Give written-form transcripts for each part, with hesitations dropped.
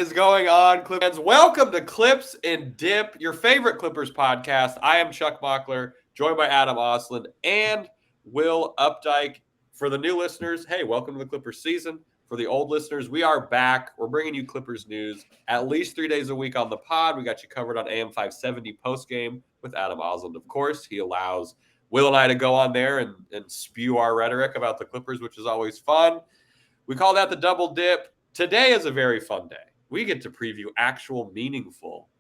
Is going on, Clippers? Welcome to Clips and Dip, your favorite Clippers podcast. I am Chuck Mockler, joined by Adam Osland and Will Updike. For the new listeners, hey, welcome to the Clippers season. For the old listeners, we are back. We're bringing you Clippers news at least 3 days a week on the pod. We got you covered on AM 570 postgame with Adam Osland, of course. He allows Will and I to go on there and spew our rhetoric about the Clippers, which is always fun. We call that the double dip. Today is a very fun day. We get to preview actual meaningful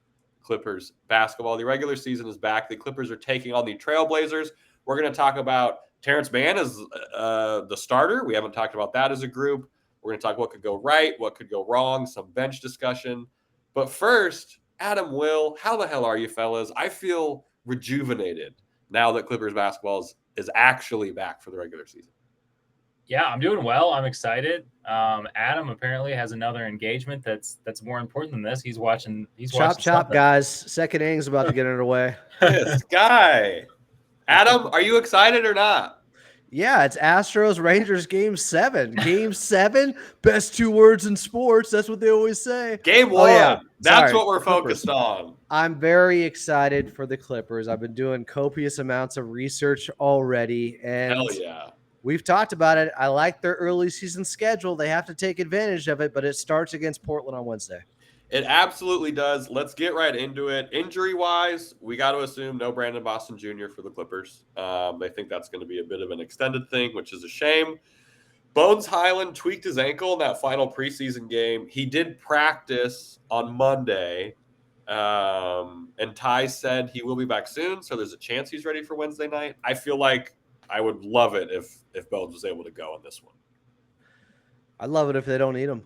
Clippers basketball. The regular season is back. The Clippers are taking on the Trailblazers. We're going to talk about Terrence Mann as the starter. We haven't talked about that as a group. We're going to talk what could go right, what could go wrong, some bench discussion. But first, Adam, Will, how the hell are you, fellas? I feel rejuvenated now that Clippers basketball is actually back for the regular season. Yeah, I'm doing well. I'm excited. Adam apparently has another engagement that's more important than this. He's watching. Chop, something. guys. Second inning's about to get underway. This guy. Adam, are you excited or not? Yeah, it's Astros Rangers Game 7. Game 7, best 2 words in sports. That's what they always say. Game 1. Yeah. That's what we're focused on. I'm very excited for the Clippers. I've been doing copious amounts of research already, and hell yeah. We've talked about it. I like their early season schedule. They have to take advantage of it, but it starts against Portland on Wednesday. It absolutely does. Let's get right into it. Injury-wise, we got to assume no Brandon Boston Jr. for the Clippers. They think that's going to be a bit of an extended thing, which is a shame. Bones Hyland tweaked his ankle in that final preseason game. He did practice on Monday, and Ty said he will be back soon, so there's a chance he's ready for Wednesday night. I feel like I would love it if Bones was able to go on this one. I'd love it if they don't need him.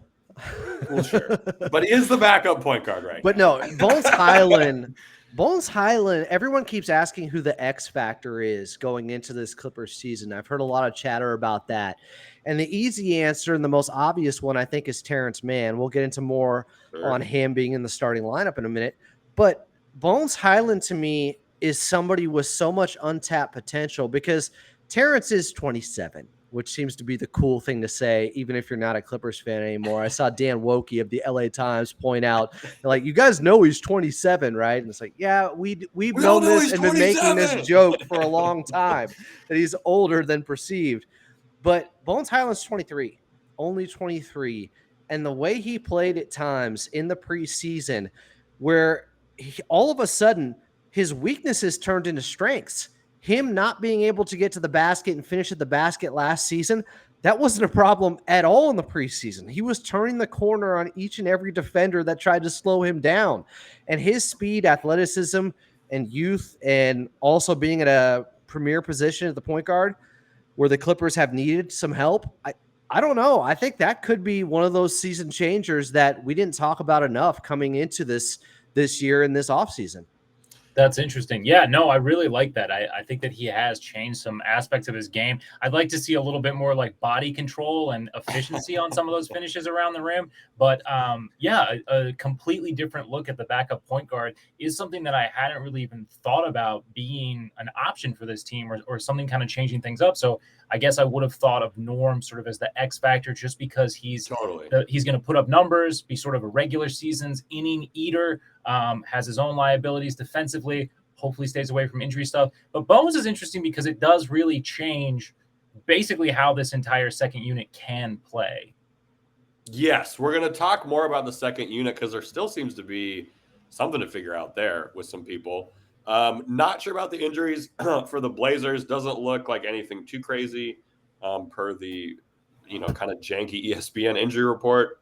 Well, sure. But he is the backup point guard right But now. No, Bones Hyland, everyone keeps asking who the X factor is going into this Clippers season. I've heard a lot of chatter about that. And the easy answer and the most obvious one, I think, is Terrence Mann. We'll get into more on him being in the starting lineup in a minute. But Bones Hyland, to me, is somebody with so much untapped potential because Terrence is 27, which seems to be the cool thing to say, even if you're not a Clippers fan anymore. I saw Dan Wokey of the LA Times point out, like, you guys know he's 27, right? And it's like, yeah, we've known this and been making this joke for a long time, that he's older than perceived. But Bones Hyland's 23, only 23. And the way he played at times in the preseason, where all of a sudden his weaknesses turned into strengths. Him not being able to get to the basket and finish at the basket last season, that wasn't a problem at all in the preseason. He was turning the corner on each and every defender that tried to slow him down. And his speed, athleticism, and youth, and also being at a premier position at the point guard where the Clippers have needed some help, I don't know. I think that could be one of those season changers that we didn't talk about enough coming into this year in this offseason. That's interesting. Yeah, no, I really like that. I think that he has changed some aspects of his game. I'd like to see a little bit more like body control and efficiency on some of those finishes around the rim. But yeah, a completely different look at the backup point guard is something that I hadn't really even thought about being an option for this team or something kind of changing things up. So I guess I would have thought of Norm sort of as the X factor just because he's going to put up numbers, be sort of a regular season's inning eater, has his own liabilities defensively, hopefully stays away from injury stuff. But Bones is interesting because it does really change basically how this entire second unit can play. Yes, we're going to talk more about the second unit because there still seems to be something to figure out there with some people. Not sure about the injuries for the Blazers. Doesn't look like anything too crazy per the kind of janky ESPN injury report.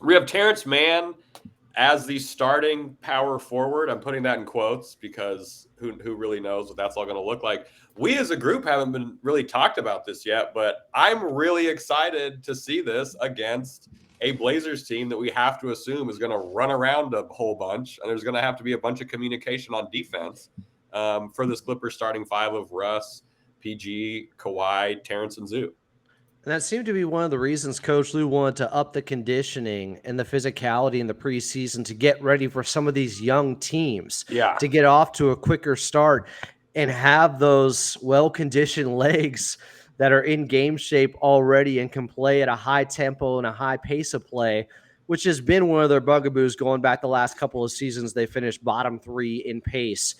We have Terrence Mann as the starting power forward. I'm putting that in quotes because who really knows what that's all going to look like. We as a group haven't been really talked about this yet, but I'm really excited to see this against a Blazers team that we have to assume is going to run around a whole bunch, and there's going to have to be a bunch of communication on defense for this Clippers starting five of Russ, PG, Kawhi, Terrence, and Zoo. And that seemed to be one of the reasons Coach Lou wanted to up the conditioning and the physicality in the preseason to get ready for some of these young teams, to get off to a quicker start and have those well-conditioned legs that are in game shape already and can play at a high tempo and a high pace of play which has been one of their bugaboos going back the last couple of seasons. They finished bottom 3 in pace.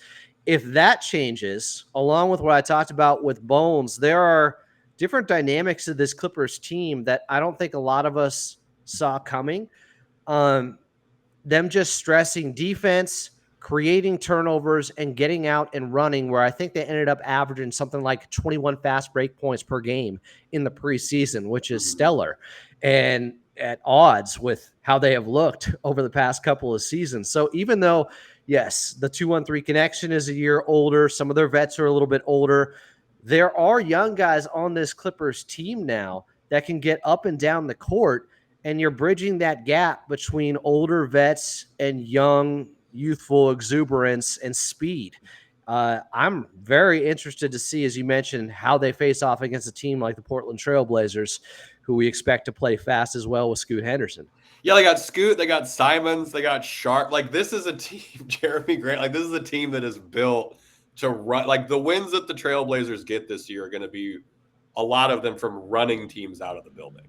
If that changes, along with what I talked about with Bones, there are different dynamics of this Clippers team that I don't think a lot of us saw coming. Them just stressing defense, creating turnovers, and getting out and running, where I think they ended up averaging something like 21 fast break points per game in the preseason, which is stellar and at odds with how they have looked over the past couple of seasons. So even though, yes, the 2-1-3 connection is a year older, some of their vets are a little bit older, there are young guys on this Clippers team now that can get up and down the court, and you're bridging that gap between older vets and young, youthful exuberance and speed. I'm very interested to see, as you mentioned, how they face off against a team like the Portland Trail Blazers, who we expect to play fast as well with Scoot Henderson. Yeah, they got Scoot, they got Simons, they got Sharp. Like, this is a team, Jeremy Grant, like, this is a team that is built to run. Like, the wins that the Trailblazers get this year are going to be a lot of them from running teams out of the building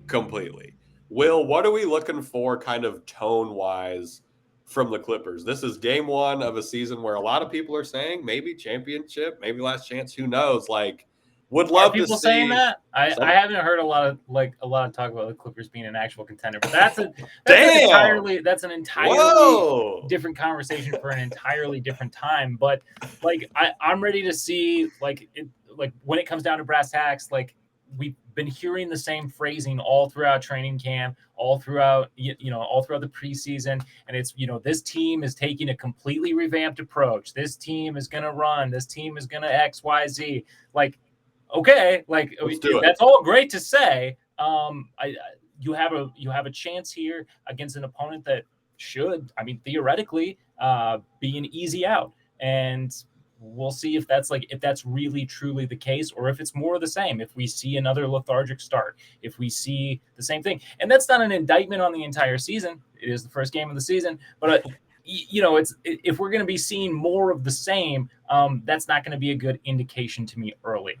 completely. Will, what are we looking for kind of tone-wise from the Clippers? This is game 1 of a season where a lot of people are saying maybe championship, maybe last chance, who knows? Like, would love to see. People saying that? I haven't heard a lot of talk about the Clippers being an actual contender, but that's an entirely different conversation for an entirely different time. But like I'm ready to see like when it comes down to brass tacks, like we've been hearing the same phrasing all throughout training camp, all throughout the preseason, and it's this team is taking a completely revamped approach. This team is going to run. This team is going to XYZ. Like, okay, like that's all great to say. You have a chance here against an opponent that should, theoretically, be an easy out, and we'll see if that's really truly the case, or if it's more of the same. If we see another lethargic start, if we see the same thing, and that's not an indictment on the entire season. It is the first game of the season, but if we're going to be seeing more of the same, that's not going to be a good indication to me early.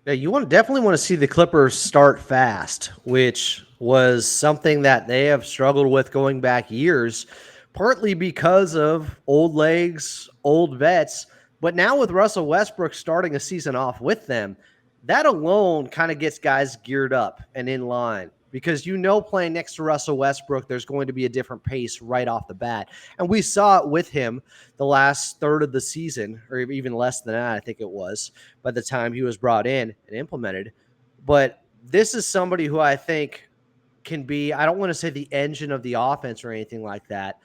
Yeah, you definitely want to see the Clippers start fast, which was something that they have struggled with going back years, partly because of old legs, old vets. But now with Russell Westbrook starting a season off with them, that alone kind of gets guys geared up and in line, because playing next to Russell Westbrook, there's going to be a different pace right off the bat. And we saw it with him the last third of the season, or even less than that, I think it was, by the time he was brought in and implemented. But this is somebody who I think can be, I don't want to say the engine of the offense or anything like that,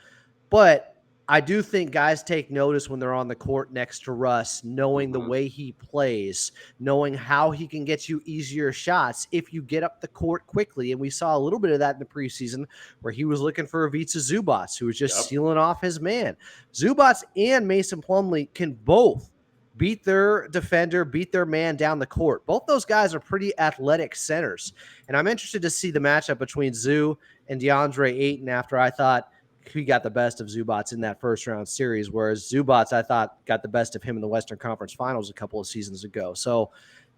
but I do think guys take notice when they're on the court next to Russ, knowing the way he plays, knowing how he can get you easier shots if you get up the court quickly. And we saw a little bit of that in the preseason, where he was looking for Ivica Zubac, who was just sealing off his man. Zubac and Mason Plumlee can both beat their defender, beat their man down the court. Both those guys are pretty athletic centers. And I'm interested to see the matchup between Zoo and DeAndre Ayton, after I thought he got the best of Zubac in that first round series, whereas Zubac, I thought, got the best of him in the Western Conference Finals a couple of seasons ago. So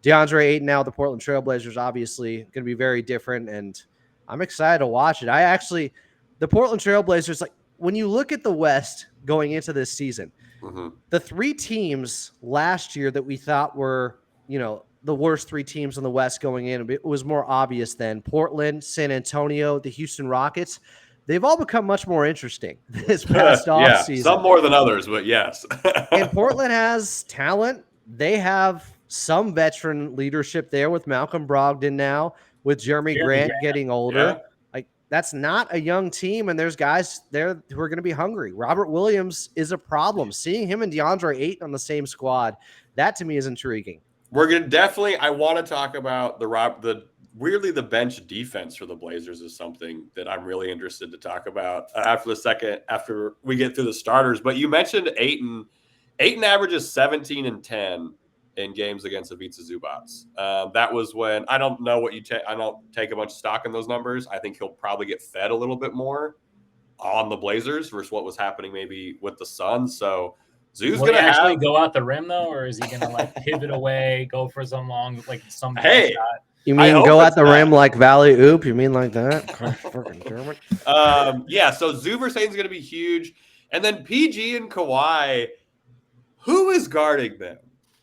DeAndre Ayton now, the Portland Trailblazers, obviously going to be very different, and I'm excited to watch it. The Portland Trailblazers, like, when you look at the West going into this season, the 3 teams last year that we thought were, the worst 3 teams in the West going in, it was more obvious then: Portland, San Antonio, the Houston Rockets. They've all become much more interesting this past offseason. Some more than others, but yes. And Portland has talent. They have some veteran leadership there with Malcolm Brogdon now, with Jeremy Grant getting older. Yeah. Like, that's not a young team, and there's guys there who are going to be hungry. Robert Williams is a problem. Seeing him and DeAndre Ayton on the same squad, that to me is intriguing. We're going to definitely – I want to talk about weirdly, the bench defense for the Blazers is something that I'm really interested to talk about after we get through the starters. But you mentioned Ayton. Ayton averages 17 and 10 in games against Ivica Zubac. That was when, I don't know what I don't take a bunch of stock in those numbers. I think he'll probably get fed a little bit more on the Blazers versus what was happening maybe with the Suns. So Zoo's going to actually go out the rim, though, or is he going to pivot away, go for some long, some shot? You I mean hope go it's at the that. rim like Valley Oop? You mean like that? Gosh, fucking German. Yeah, so Zubac is going to be huge. And then PG and Kawhi, who is guarding them?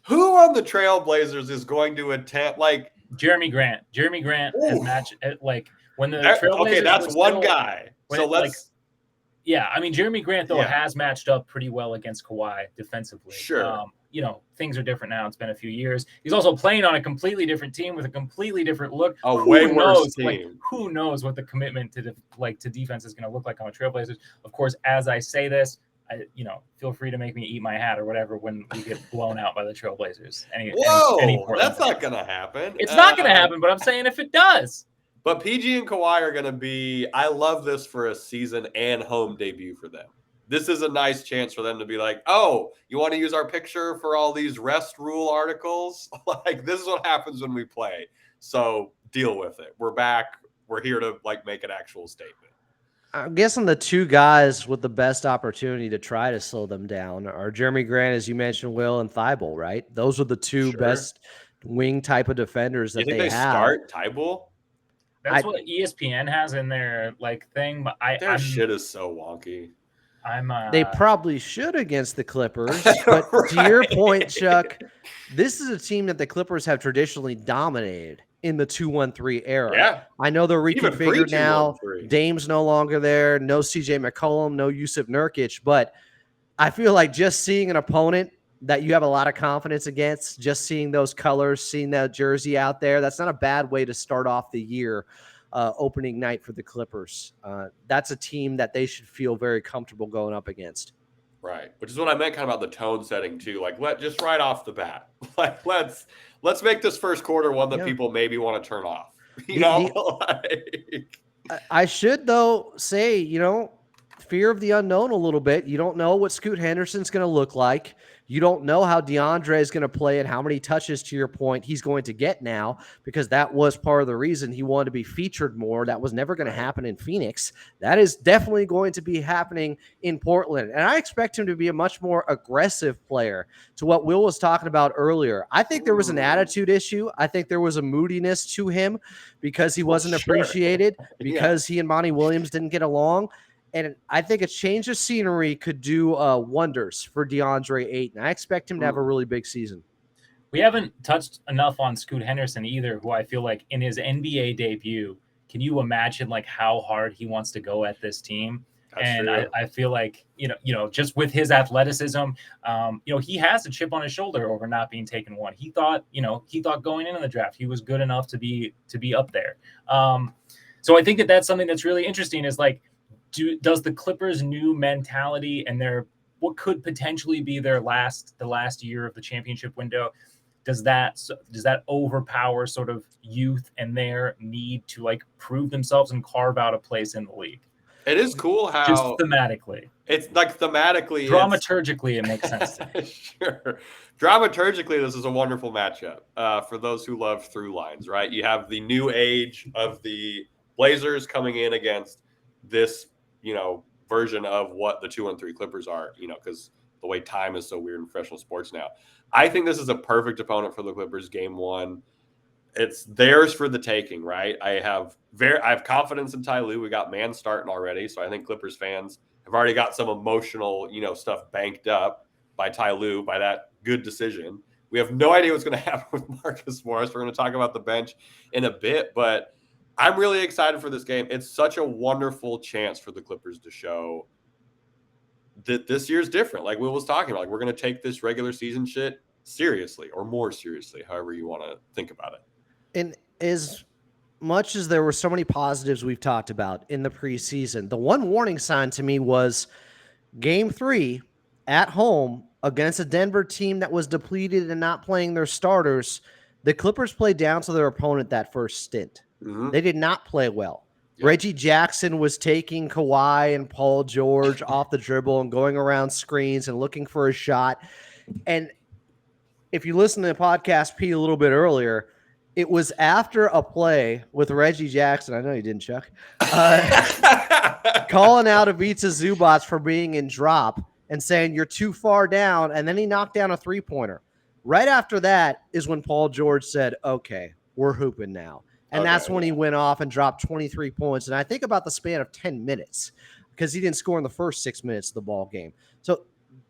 Who on the Trailblazers is going to attempt, like, Jeremy Grant. Jeremy Grant has ooh, matched like when the okay, Trailblazers that's were one still, guy. when So like let's, yeah, I mean Jeremy Grant though yeah, has matched up pretty well against Kawhi defensively. sure. You know, things are different now. It's been a few years. He's also playing on a completely different team with a completely different look. A Who way worse knows? Like, team. who knows what the commitment to to defense is going to look like on the Trailblazers? Of course, as I say this, feel free to make me eat my hat or whatever when we get blown out by the Trailblazers. Any Whoa, Portland that's fan. not going to happen. It's not going to happen, but I'm saying if it does. But PG and Kawhi are going to be, I love this for a season and home debut for them. This is a nice chance for them to be like, oh, you want to use our picture for all these rest rule articles? Like, this is what happens when we play. So deal with it. We're back. We're here to like make an actual statement. I'm guessing the two guys with the best opportunity to try to slow them down are Jeremy Grant, as you mentioned, Will, and Thibault, right? Those are the two best wing type of defenders that You think they have. Start Thibault? That's what ESPN has in their like thing, but their shit is so wonky. They probably should against the Clippers, but right. To your point, Chuck, this is a team that the Clippers have traditionally dominated in the 2-1-3 era. Yeah. I know they're reconfigured now. Dame's no longer there. No CJ McCollum, no Yusuf Nurkic, but I feel like just seeing an opponent that you have a lot of confidence against, just seeing those colors, seeing that jersey out there, that's not a bad way to start off the year. Opening night for the Clippers. That's a team that they should feel very comfortable going up against. Right, which is what I meant kind of about the tone setting too. Like, just right off the bat, like let's make this first quarter one that people maybe want to turn off. I should though say, fear of the unknown a little bit. You don't know what Scoot Henderson's going to look like. You don't know how DeAndre is going to play and how many touches, to your point, he's going to get now, because that was part of the reason he wanted to be featured more. That was never going to happen in Phoenix. That is definitely going to be happening in Portland. And I expect him to be a much more aggressive player, to what Will was talking about earlier. I think there was an attitude issue. I think there was a moodiness to him because he wasn't appreciated, because he and Monty Williams didn't get along. And I think a change of scenery could do wonders for DeAndre Ayton. I expect him to have a really big season. We haven't touched enough on Scoot Henderson either, who I feel like in his NBA debut, can you imagine like how hard he wants to go at this team? And I feel like, just with his athleticism, he has a chip on his shoulder over not being taken one. He thought going into the draft, he was good enough to be up there. So I think that's something that's really interesting is like, does the Clippers' new mentality and what could potentially be the last year of the championship window, does that overpower sort of youth and their need to like prove themselves and carve out a place in the league? It is cool how just thematically, it's like dramaturgically it makes sense to me. Sure. Dramaturgically, this is a wonderful matchup for those who love through lines, right? You have the new age of the Blazers coming in against this version of what the 2-1-3 Clippers are, because the way time is so weird in professional sports now. I think this is a perfect opponent for the Clippers game one. It's theirs for the taking, right? I have confidence in Ty Lue. We got man starting already. So I think Clippers fans have already got some emotional, stuff banked up by Ty Lue, by that good decision. We have no idea what's going to happen with Marcus Morris. We're going to talk about the bench in a bit, but I'm really excited for this game. It's such a wonderful chance for the Clippers to show that this year's different. Like Will was talking about, like we're going to take this regular season shit seriously, or more seriously, however you want to think about it. And as much as there were so many positives we've talked about in the preseason, the one warning sign to me was Game 3 at home against a Denver team that was depleted and not playing their starters. The Clippers played down to their opponent that first stint. Mm-hmm. They did not play well. Yep. Reggie Jackson was taking Kawhi and Paul George off the dribble and going around screens and looking for a shot. And if you listen to the podcast P a little bit earlier, it was after a play with Reggie Jackson. I know you didn't, Chuck. Calling out Ivica Zubac for being in drop and saying you're too far down. And then he knocked down a 3-pointer. Right after that is when Paul George said, okay, we're hooping now. And Okay, that's when he went off and dropped 23 points. And I think about the span of 10 minutes because he didn't score in the first 6 minutes of the ball game. So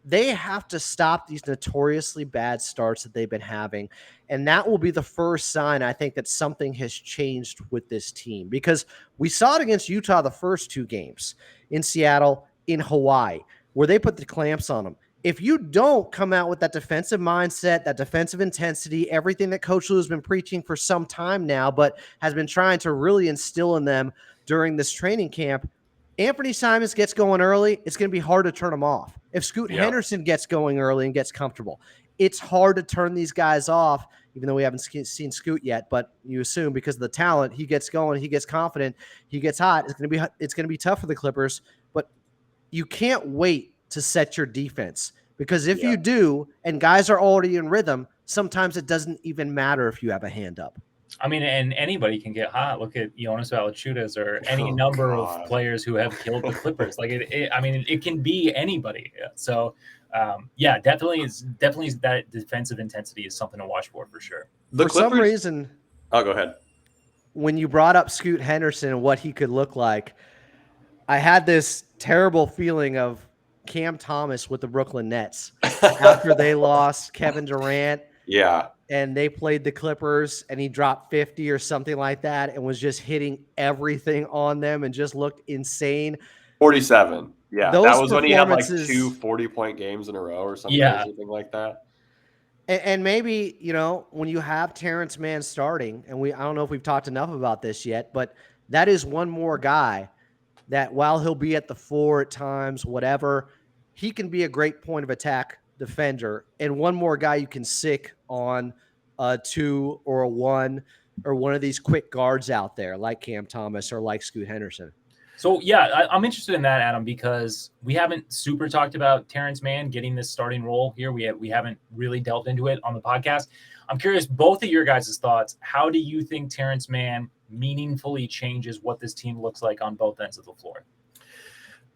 they have to stop these notoriously bad starts that they've been having. And that will be the first sign, I think, that something has changed with this team, because we saw it against Utah the first 2 games, in Seattle, in Hawaii, where they put the clamps on them. If you don't come out with that defensive mindset, that defensive intensity, everything that Coach Lou has been preaching for some time now, but has been trying to really instill in them during this training camp, Anthony Simons gets going early, it's going to be hard to turn him off. If Scoot Henderson gets going early and gets comfortable, it's hard to turn these guys off, even though we haven't seen Scoot yet. But you assume because of the talent, he gets going, he gets confident, he gets hot. It's going to be tough for the Clippers, but you can't wait to set your defense, because if you do, and guys are already in rhythm, sometimes it doesn't even matter if you have a hand up. I mean, and anybody can get hot. Look at Jonas Valanciunas or any number of players who have killed the Clippers. Like it can be anybody. So, definitely that defensive intensity is something to watch for sure. For some reason, go ahead. When you brought up Scoot Henderson and what he could look like, I had this terrible feeling of Cam Thomas with the Brooklyn Nets after they lost Kevin Durant. Yeah. And they played the Clippers and he dropped 50 or something like that and was just hitting everything on them and just looked insane. 47. Yeah. That was when he had like 2 40-point games in a row or something, something like that. And maybe, when you have Terrence Mann starting, and I don't know if we've talked enough about this yet, but that is one more guy that, while he'll be at the 4 at times, whatever, he can be a great point of attack defender, and one more guy you can sick on a 2 or a 1 or one of these quick guards out there like Cam Thomas or like Scoot Henderson. So, I'm interested in that, Adam, because we haven't super talked about Terrence Mann getting this starting role here. We haven't really delved into it on the podcast. I'm curious, both of your guys' thoughts. How do you think Terrence Mann meaningfully changes what this team looks like on both ends of the floor?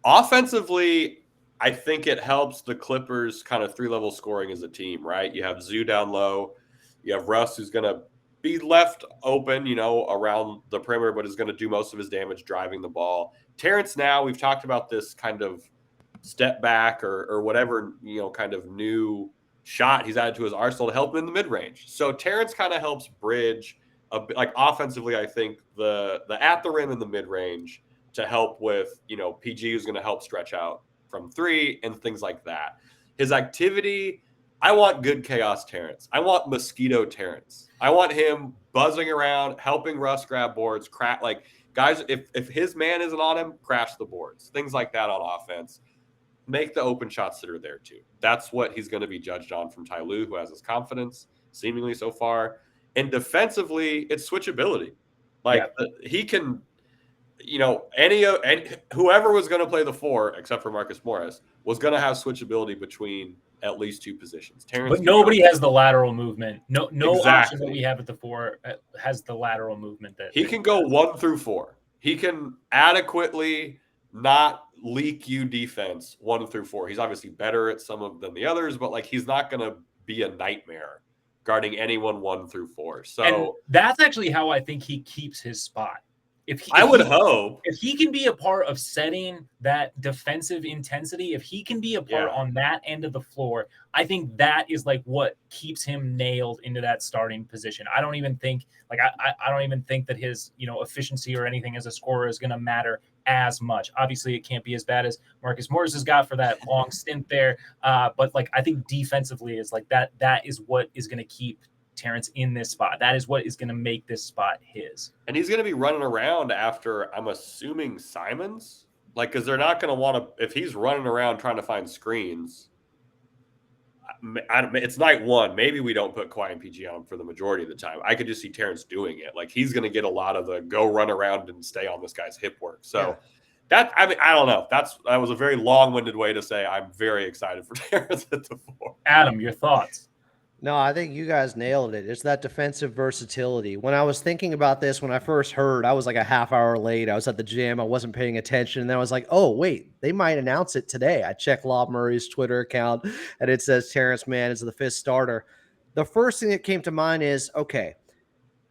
Offensively, I think it helps the Clippers kind of 3-level scoring as a team, right? You have Zoo down low. You have Russ, who's going to be left open, around the perimeter, but is going to do most of his damage driving the ball. Terrence, now we've talked about this kind of step back or whatever, kind of new shot he's added to his arsenal to help him in the mid-range. So Terrence kind of helps bridge a bit, like offensively, I think the at the rim and the mid-range to help with, PG, who's going to help stretch out from 3 and things like that. His activity, I want good chaos Terrence. I want mosquito Terrence. I want him buzzing around, helping Russ grab boards, guys, if his man isn't on him, crash the boards. Things like that on offense. Make the open shots that are there too. That's what he's going to be judged on from Ty Lue, who has his confidence seemingly so far. And defensively, it's switchability. He can, any whoever was going to play the 4, except for Marcus Morris, was going to have switchability between at least 2 positions. Terrence, but nobody has the lateral movement. No option that we have at the 4 has the lateral movement that he can go 1 through 4. He can adequately not leak you defense 1 through 4. He's obviously better at some of than the others, but he's not going to be a nightmare guarding anyone 1 through 4. So and that's actually how I think he keeps his spot. I would hope if he can be a part of setting that defensive intensity, if he can be a part on that end of the floor, I think that is what keeps him nailed into that starting position. I don't even think I don't even think that his efficiency or anything as a scorer is going to matter as much. Obviously, it can't be as bad as Marcus Morris has got for that long stint there. But I think defensively is that is what is going to keep Terrence in this spot. That is what is going to make this spot his. And he's going to be running around after, I'm assuming, Simons. Because they're not going to want to, if he's running around trying to find screens, it's night 1. Maybe we don't put Kawhi and PG on for the majority of the time. I could just see Terrence doing it. He's going to get a lot of the go run around and stay on this guy's hip work. So I don't know. That was a very long-winded way to say I'm very excited for Terrence at the 4. Adam, your thoughts? No, I think you guys nailed it. It's that defensive versatility. When I was thinking about this, when I first heard, I was like a half hour late. I was at the gym. I wasn't paying attention. And then I was like, oh, wait, they might announce it today. I checked Lob Murray's Twitter account, and it says Terrence Mann is the 5th starter. The first thing that came to mind is, okay,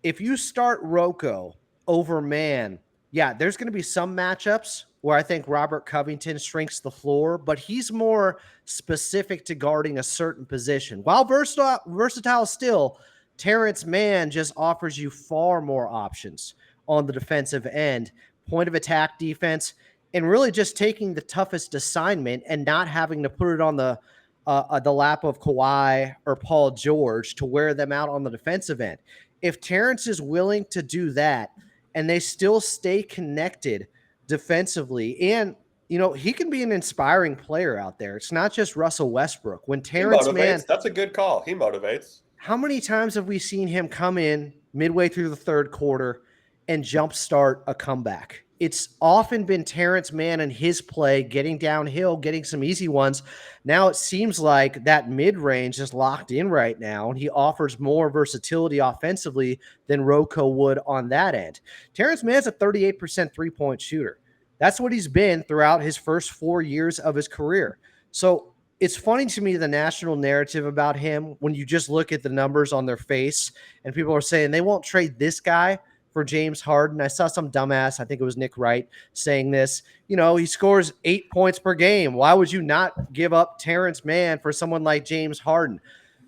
if you start Rocco over man, yeah, there's going to be some matchups where I think Robert Covington shrinks the floor, but he's more specific to guarding a certain position. While versatile still, Terrence Mann just offers you far more options on the defensive end, point of attack defense, and really just taking the toughest assignment and not having to put it on the lap of Kawhi or Paul George to wear them out on the defensive end. If Terrence is willing to do that and they still stay connected defensively, and he can be an inspiring player out there. It's not just Russell Westbrook. When Terrence Mann, that's a good call. He motivates. How many times have we seen him come in midway through the third quarter and jumpstart a comeback? It's often been Terrence Mann and his play getting downhill, getting some easy ones. Now it seems like that mid-range is locked in right now, and he offers more versatility offensively than Rocco would on that end. Terrence Mann's a 38% three-point shooter. That's what he's been throughout his first 4 years of his career. So it's funny to me, the national narrative about him, when you just look at the numbers on their face and people are saying they won't trade this guy for James Harden. I saw some dumbass, I think it was Nick Wright, saying this. He scores 8 points per game. Why would you not give up Terrence Mann for someone like James Harden?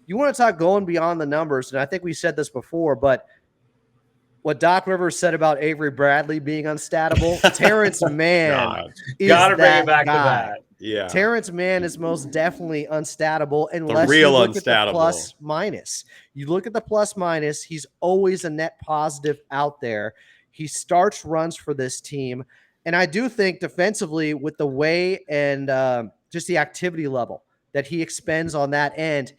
You want to talk going beyond the numbers, and I think we said this before, but what Doc Rivers said about Avery Bradley being unstatable, Terrence Mann is gotta bring it back guy. to that. Yeah, Terrence Mann is most definitely unstatable unless real you look unstatable. at the plus minus. You look at the plus minus, he's always a net positive out there. He starts runs for this team. And I do think defensively, with the way and just the activity level that he expends on that end,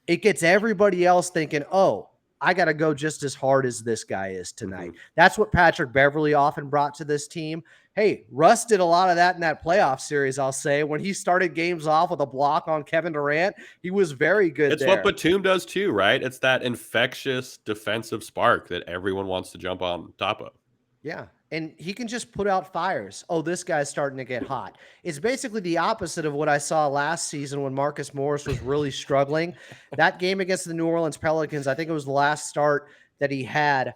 it gets everybody else thinking, oh, I got to go just as hard as this guy is tonight. Mm-hmm. That's what Patrick Beverley often brought to this team. Hey, Russ did a lot of that in that playoff series, I'll say. When he started games off with a block on Kevin Durant, he was very good It's what Batum does too, right? It's that infectious defensive spark that everyone wants to jump on top of. Yeah, and he can just put out fires. Oh, this guy's starting to get hot. It's basically the opposite of what I saw last season when Marcus Morris was really struggling. That game against the New Orleans Pelicans, I think it was the last start that he had.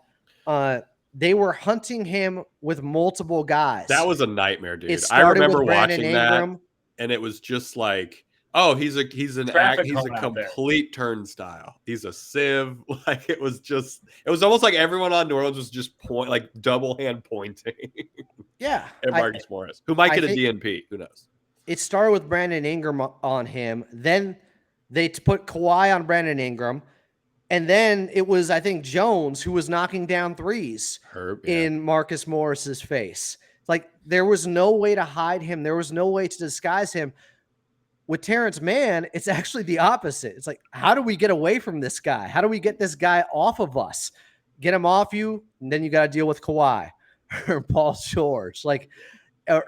They were hunting him with multiple guys. That was a nightmare, dude. I remember watching Ingram. That, and it was just like, oh, he's a complete turnstile. He's a sieve. Like it was almost like everyone on New Orleans was just double hand pointing. Yeah, and Marcus Morris, who might get a DNP. Who knows? It started with Brandon Ingram on him. Then they put Kawhi on Brandon Ingram. And then it was, I think, Jones who was knocking down threes in Marcus Morris's face. Like there was no way to hide him. There was no way to disguise him. With Terrence Mann, it's actually the opposite. It's like, how do we get away from this guy? How do we get this guy off of us? Get him off you, and then you got to deal with Kawhi or Paul George. Like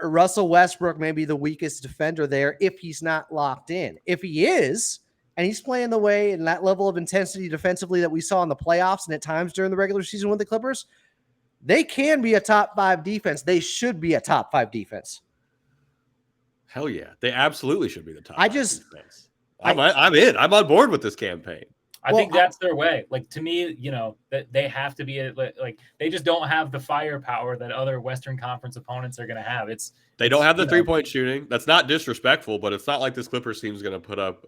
Russell Westbrook may be the weakest defender there if he's not locked in. If he is, and he's playing the way and that level of intensity defensively that we saw in the playoffs and at times during the regular season with the Clippers, they can be a top 5 defense. They should be a top 5 defense. Hell yeah. They absolutely should be the top. Defense. I'm in. I'm on board with this campaign. I think that's their way. Like to me, that they have to be like they just don't have the firepower that other Western Conference opponents are going to have. They don't have the 3-point shooting. That's not disrespectful, but it's not like this Clippers team is going to put up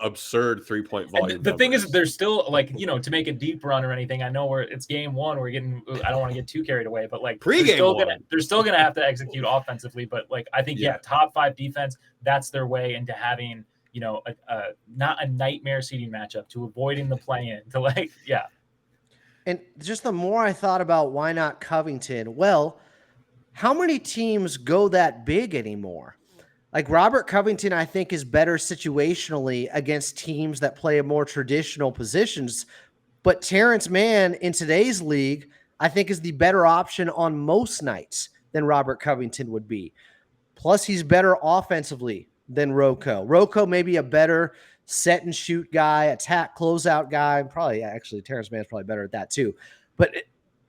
absurd 3-point volume. The thing is, they're still to make a deep run or anything. I know it's game one. I don't want to get too carried away, but they're still going to have to execute offensively. But I think top 5 defense. That's their way into having. Not a nightmare seeding matchup, to avoiding the play-in, And just the more I thought about why not Covington, well, how many teams go that big anymore? Like Robert Covington, I think, is better situationally against teams that play a more traditional positions. But Terrence Mann in today's league, I think, is the better option on most nights than Robert Covington would be. Plus, he's better offensively than Rocco. Rocco may be a better set and shoot guy, attack closeout guy. Probably, actually, Terrence Mann's probably better at that too. But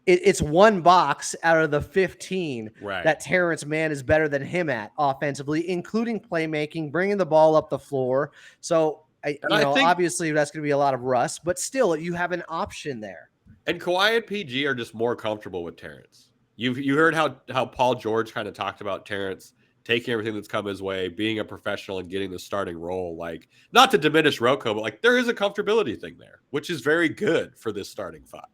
it's one box out of the 15 that Terrence Mann is better than him at offensively, including playmaking, bringing the ball up the floor. So, I think, obviously that's going to be a lot of rust, but still, you have an option there. And Kawhi and PG are just more comfortable with Terrence. You heard how Paul George kind of talked about Terrence taking everything that's come his way, being a professional and getting the starting role. Like, not to diminish Rocco, but like there is a comfortability thing there, which is very good for this starting five.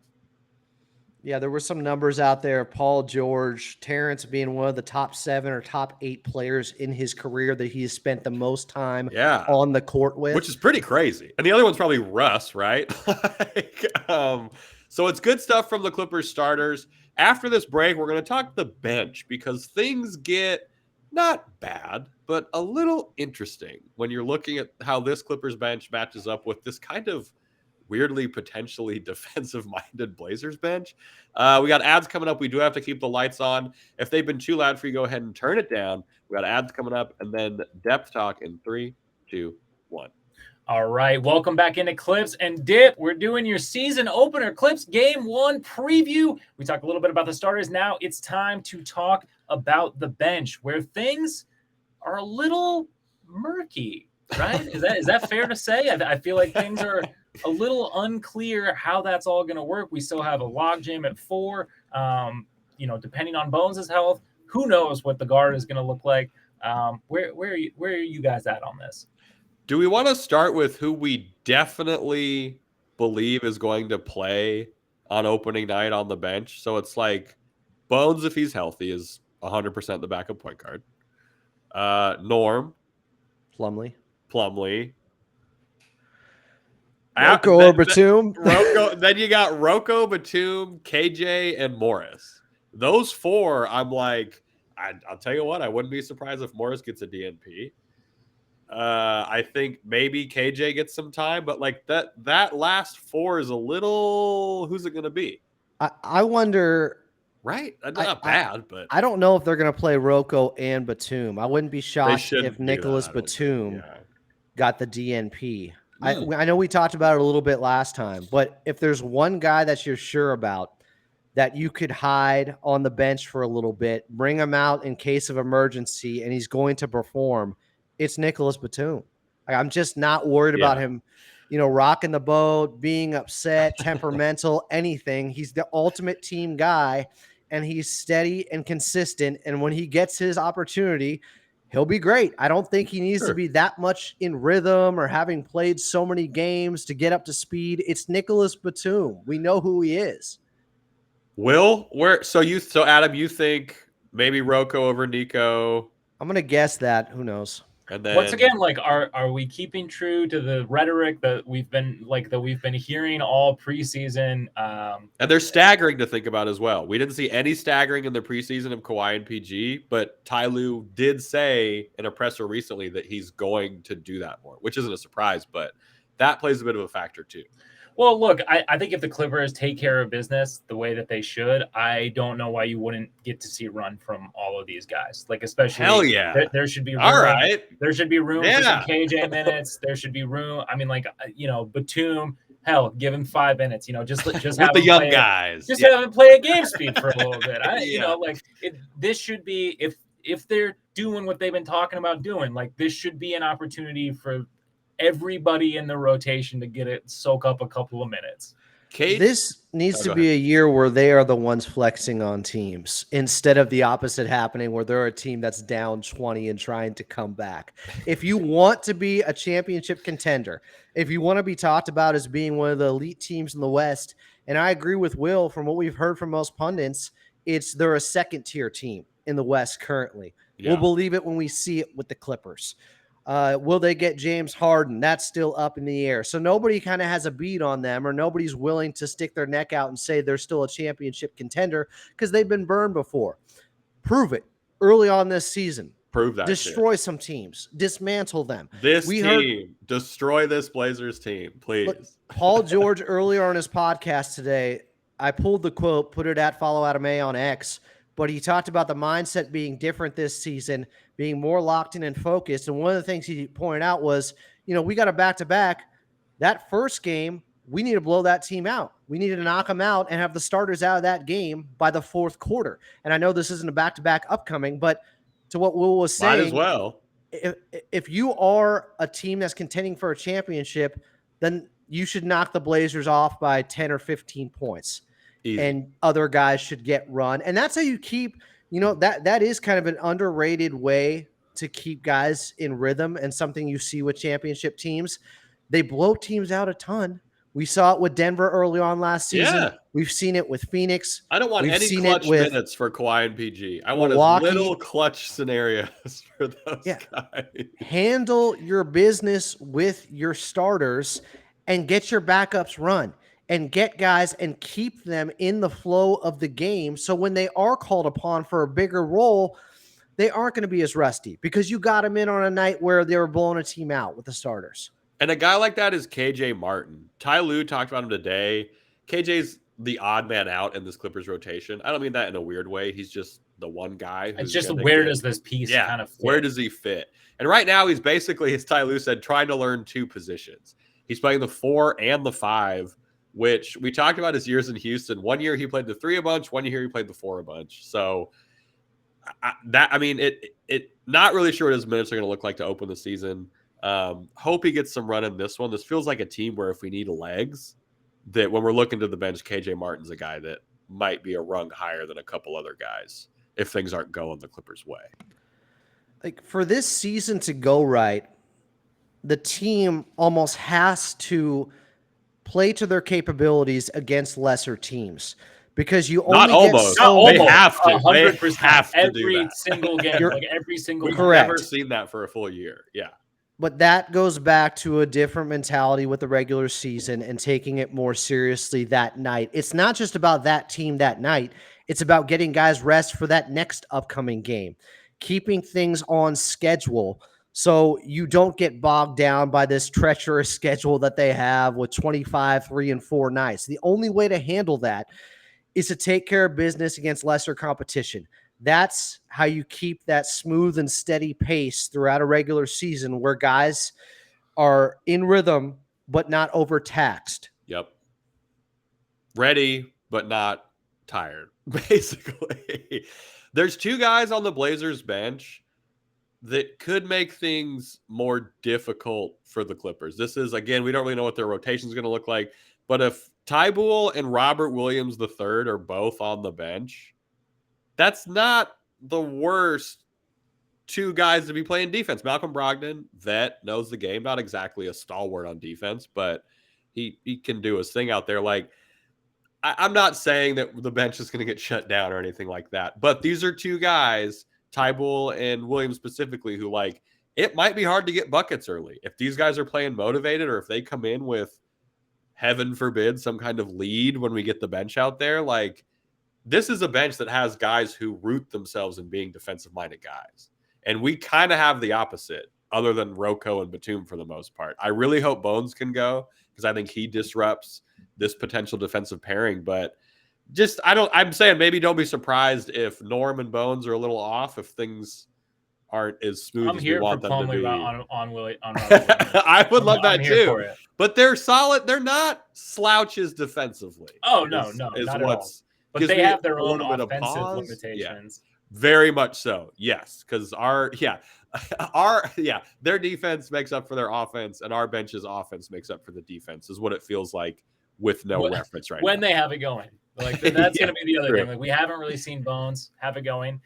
Yeah, there were some numbers out there. Paul George, Terrence being one of the top 7 or top 8 players in his career that he has spent the most time on the court with. Which is pretty crazy. And the other one's probably Russ, right? So it's good stuff from the Clippers starters. After this break, we're going to talk the bench because things get not bad, but a little interesting when you're looking at how this Clippers bench matches up with this kind of weirdly potentially defensive-minded Blazers bench. We got ads coming up. We do have to keep the lights on. If they've been too loud for you, go ahead and turn it down. We got ads coming up, and then depth talk in 3, 2, 1. All right, welcome back into Clips and Dip. We're doing your season opener, Clips Game 1 preview. We talked a little bit about the starters. Now it's time to talk about the bench, where things are a little murky, right? Is that fair to say? I feel like things are a little unclear how that's all going to work. We still have a logjam at 4. Depending on Bones' health, who knows what the guard is going to look like. Where are you guys at on this? Do we want to start with who we definitely believe is going to play on opening night on the bench? So it's like Bones, if he's healthy, is 100% the backup point guard. Norm. Plumlee. Rocco or Batum. Then you got Rocco, Batum, KJ, and Morris. Those 4, I'm like, I'll tell you what, I wouldn't be surprised if Morris gets a DNP. I think maybe KJ gets some time, but like that last 4 is a little. Who's it going to be? I wonder. Right, not bad, but I don't know if they're going to play Rocco and Batum. I wouldn't be shocked if Nicholas Batum got the DNP. I know we talked about it a little bit last time, but if there's one guy that you're sure about that you could hide on the bench for a little bit, bring him out in case of emergency, and he's going to perform, it's Nicholas Batum. I'm just not worried about him, rocking the boat, being upset, temperamental, anything. He's the ultimate team guy, and he's steady and consistent. And when he gets his opportunity, he'll be great. I don't think he needs to be that much in rhythm or having played so many games to get up to speed. It's Nicholas Batum. We know who he is. So Adam, you think maybe Rocco over Nico? I'm going to guess that. Who knows? And then, once again, like, are we keeping true to the rhetoric that we've been hearing all preseason? And they're staggering to think about as well. We didn't see any staggering in the preseason of Kawhi and PG, but Ty Lue did say in a presser recently that he's going to do that more, which isn't a surprise, but that plays a bit of a factor too. Well, look, I think if the Clippers take care of business the way that they should, I don't know why you wouldn't get to see a run from all of these guys. Like, especially, hell yeah, there should be room. All right, there should be room for some KJ minutes. There should be room. I mean, like, Batum, hell, give him 5 minutes. Just with have the young guys. Just have him play a game speed for a little bit. This should be if they're doing what they've been talking about doing. Like, this should be an opportunity for everybody in the rotation to get it, soak up a couple of minutes. This needs to be a year where they are the ones flexing on teams instead of the opposite happening where they're a team that's down 20 and trying to come back. If you want to be a championship contender, if you want to be talked about as being one of the elite teams in the West, and I agree with Will from what we've heard from most pundits, they're a second tier team in the West currently. Yeah. We'll believe it when we see it with the Clippers. Will they get James Harden? That's still up in the air. So nobody kind of has a beat on them, or nobody's willing to stick their neck out and say they're still a championship contender because they've been burned before. Prove it early on this season. Prove that. Destroy some teams. Dismantle them. Destroy this Blazers team, please. Look, Paul George earlier on his podcast today, I pulled the quote, put it at Follow Adam A on X, but he talked about the mindset being different this season, being more locked in and focused. And one of the things he pointed out was, we got a back-to-back. That first game, we need to blow that team out. We need to knock them out and have the starters out of that game by the fourth quarter. And I know this isn't a back-to-back upcoming, but to what Will was saying, might as well. If you are a team that's contending for a championship, then you should knock the Blazers off by 10 or 15 points. Easy. And other guys should get run. And that's how you keep, that is kind of an underrated way to keep guys in rhythm, and something you see with championship teams. They blow teams out a ton. We saw it with Denver early on last season. Yeah. We've seen it with Phoenix. I don't want We've any seen clutch it with minutes for Kawhi and PG. I want Milwaukee. as little clutch scenarios for those guys. Handle your business with your starters and get your backups run and get guys and keep them in the flow of the game. So when they are called upon for a bigger role, they aren't going to be as rusty because you got them in on a night where they were blowing a team out with the starters. And a guy like that is KJ Martin. Ty Lue talked about him today. KJ's the odd man out in this Clippers rotation. I don't mean that in a weird way. He's just the one guy. It's just where does this piece kind of fit? Where does he fit? And right now he's basically, as Ty Lue said, trying to learn two positions. He's playing the 4 and the 5, which we talked about his years in Houston. 1 year he played the 3 a bunch. 1 year he played the 4 a bunch. So not really sure what his minutes are going to look like to open the season. Hope he gets some run in this one. This feels like a team where if we need legs, that when we're looking to the bench, KJ Martin's a guy that might be a rung higher than a couple other guys if things aren't going the Clippers' way. Like, for this season to go right, the team almost has to play to their capabilities against lesser teams, because you only not get almost. so They have to. 100%. They have to every do that. single game, like every single. We've Correct. never seen that for a full year. Yeah. But that goes back to a different mentality with the regular season and taking it more seriously that night. It's not just about that team that night. It's about getting guys rest for that next upcoming game, keeping things on schedule so you don't get bogged down by this treacherous schedule that they have with 25, 3 and 4 nights. The only way to handle that is to take care of business against lesser competition. That's how you keep that smooth and steady pace throughout a regular season where guys are in rhythm but not overtaxed. Yep. Ready, but not tired, basically. There's 2 guys on the Blazers bench that could make things more difficult for the Clippers. This is, again, we don't really know what their rotation is going to look like, but if Tybull and Robert Williams III are both on the bench, that's not the worst 2 guys to be playing defense. Malcolm Brogdon, vet, knows the game, not exactly a stalwart on defense, but he can do his thing out there. Like, I'm not saying that the bench is going to get shut down or anything like that, but these are 2 guys, Tybull and Williams specifically, who, like, it might be hard to get buckets early. If these guys are playing motivated, or if they come in with, heaven forbid, some kind of lead when we get the bench out there, like, this is a bench that has guys who root themselves in being defensive-minded guys. And we kind of have the opposite, other than Rocco and Batum for the most part. I really hope Bones can go, because I think he disrupts this potential defensive pairing. But I'm saying maybe don't be surprised if Norm and Bones are a little off, if things aren't as smooth as we want them to be. On I would love that too. But they're solid. They're not slouches defensively. Oh, no, not at all. But they have their own offensive limitations. Yeah, very much so. Yes, because their defense makes up for their offense, and our bench's offense makes up for the defense, is what it feels like with no reference right now. When they have it going. Like, that's going to be the other thing. Like, we haven't really seen Bones have it going.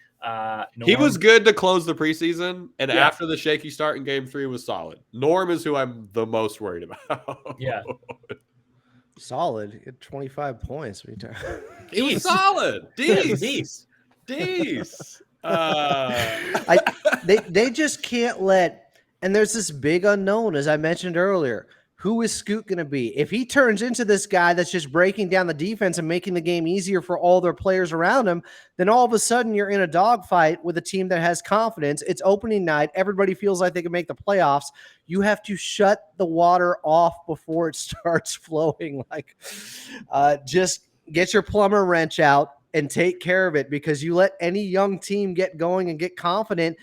He was good to close the preseason, and after the shaky start in Game 3 was solid. Norm is who I'm the most worried about. Yeah. Solid. He had 25 points. He was solid. Deez. They just can't let, and there's this big unknown, as I mentioned earlier. Who is Scoot going to be? If he turns into this guy that's just breaking down the defense and making the game easier for all their players around him, then all of a sudden you're in a dogfight with a team that has confidence. It's opening night. Everybody feels like they can make the playoffs. You have to shut the water off before it starts flowing. Like, just get your plumber wrench out and take care of it, because you let any young team get going and get confident.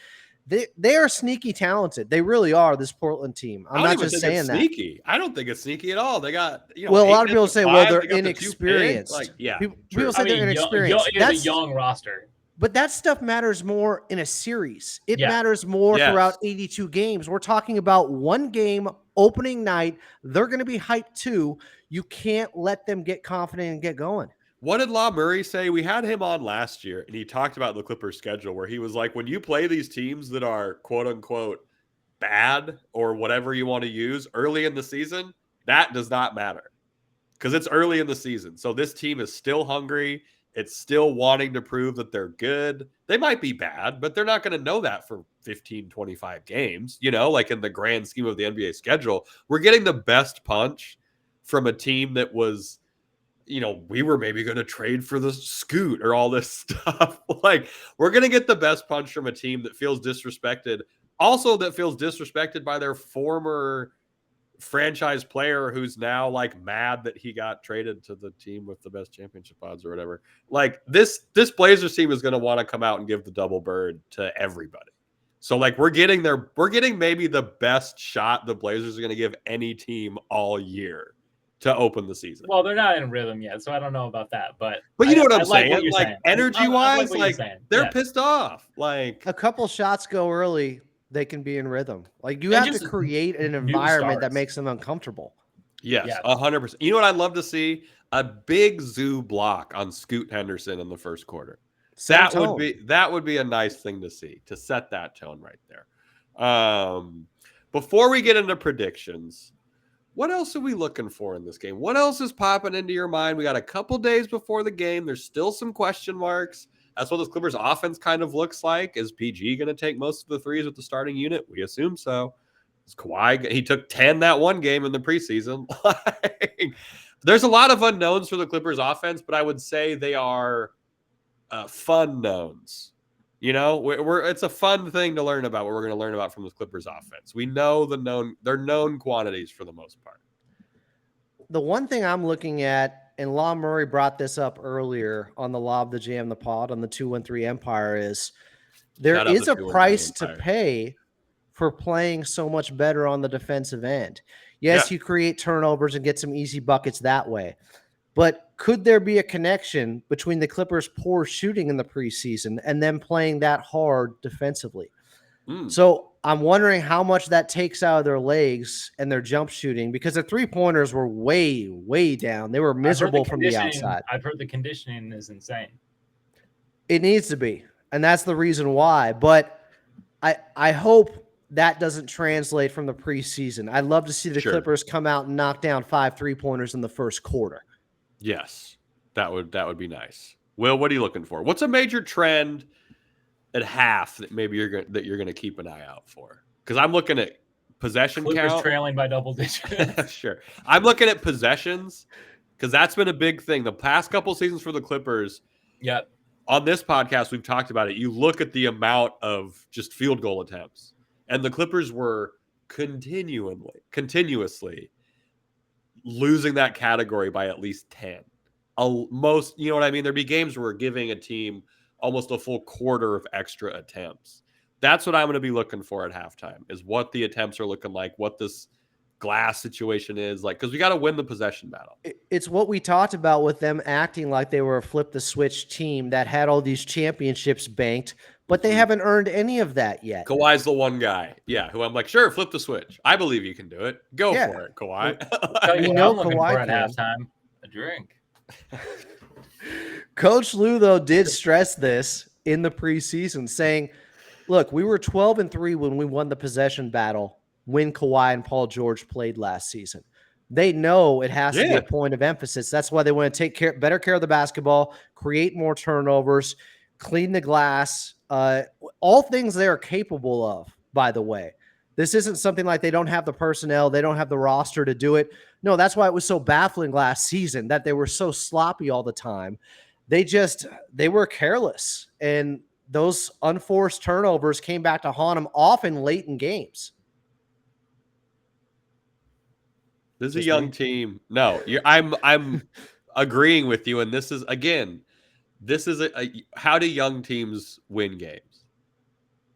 They are sneaky talented. They really are, this Portland team. I'm not just saying that. Sneaky. I don't think it's sneaky at all. They got, well, a lot of people say, well, they're inexperienced. People say they're inexperienced. That's a young roster. But that stuff matters more in a series. It matters more throughout 82 games. We're talking about one game opening night, they're going to be hyped too. You can't let them get confident and get going. What did La Murray say? We had him on last year, and he talked about the Clippers' schedule, where he was like, when you play these teams that are quote unquote bad or whatever you want to use early in the season, that does not matter because it's early in the season. So this team is still hungry. It's still wanting to prove that they're good. They might be bad, but they're not going to know that for 15, 25 games, like in the grand scheme of the NBA schedule. We're getting the best punch from a team that was, we were maybe going to trade for the Scoot or all this stuff. Like, we're going to get the best punch from a team that feels disrespected. Also, that feels disrespected by their former franchise player who's now like mad that he got traded to the team with the best championship odds or whatever. Like, this Blazers team is going to want to come out and give the double bird to everybody. So like we're getting maybe the best shot the Blazers are going to give any team all year to open the season. Well, they're not in rhythm yet, so I don't know about that. But you know what I'm saying? What like energy-wise, like they're yes. pissed off. Like a couple shots go early, they can be in rhythm. Like you have to create an environment that makes them uncomfortable. Yes, 100%. You know what I'd love to see? A big zoo block on Scoot Henderson in the first quarter. That would be a nice thing to see, to set that tone right there. Before we get into predictions, what else are we looking for in this game? What else is popping into your mind? We got a couple days before the game. There's still some question marks. That's what this Clippers offense kind of looks like. Is PG going to take most of the threes with the starting unit? We assume so. Is Kawhi? He took 10 that one game in the preseason. There's a lot of unknowns for the Clippers offense, but I would say they are fun knowns. It's a fun thing to learn about. What we're going to learn about from the Clippers offense. We know they're known quantities for the most part. The one thing I'm looking at, and Law Murray brought this up earlier on the Lob the Jam the Pod on the 213 Empire, is there is a price to pay for playing so much better on the defensive end. Yes, you create turnovers and get some easy buckets that way. But could there be a connection between the Clippers' poor shooting in the preseason and them playing that hard defensively? So I'm wondering how much that takes out of their legs and their jump shooting, because the three-pointers were way, way down. They were miserable from the outside. I've heard the conditioning is insane. It needs to be, and that's the reason why. But I hope that doesn't translate from the preseason. I'd love to see the Clippers come out and knock down 5 3-pointers in the first quarter. Yes, that would be nice. Will, what are you looking for? What's a major trend at half that maybe you're going to keep an eye out for? Because I'm looking at possession Clippers count. Trailing by double digits. Sure. I'm looking at possessions because that's been a big thing. The past couple seasons for the Clippers. Yep. On this podcast, we've talked about it. You look at the amount of just field goal attempts, and the Clippers were continuously losing that category by at least 10. Most, you know what I mean? There'd be games where we're giving a team almost a full quarter of extra attempts. That's what I'm going to be looking for at halftime, is what the attempts are looking like, what this glass situation is like, because we got to win the possession battle. It's what we talked about with them acting like they were a flip the switch team that had all these championships banked, but they haven't earned any of that yet. Kawhi's the one guy, who I'm like, sure, flip the switch. I believe you can do it. Go for it, Kawhi. You know Kawhi at halftime, a drink. Coach Lou, though, did stress this in the preseason, saying, look, we were 12-3 when we won the possession battle when Kawhi and Paul George played last season. They know it has to be a point of emphasis. That's why they want to take better care of the basketball, create more turnovers, clean the glass, all things they are capable of, by the way. This isn't something like they don't have the personnel, they don't have the roster to do it. No, that's why it was so baffling last season that they were so sloppy all the time. They were careless, and those unforced turnovers came back to haunt them often late in games. This is a young team. No, I'm agreeing with you, and this is how do young teams win games?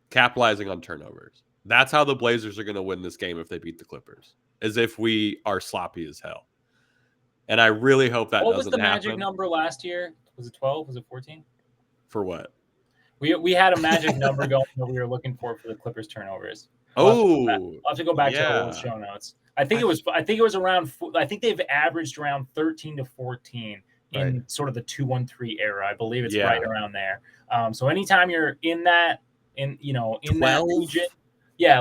Capitalizing on turnovers. That's how the Blazers are going to win this game if they beat the Clippers, as if we are sloppy as hell. And I really hope that doesn't happen. What was the magic number last year? Was it 12? Was it 14? For what? We had a magic number going that we were looking for the Clippers turnovers. I'll have to go back to the old show notes. I think it was around. I think they've averaged around 13 to 14 in sort of the 2-1-3 era. I believe it's right around there. So anytime you're in that, in 12? That region,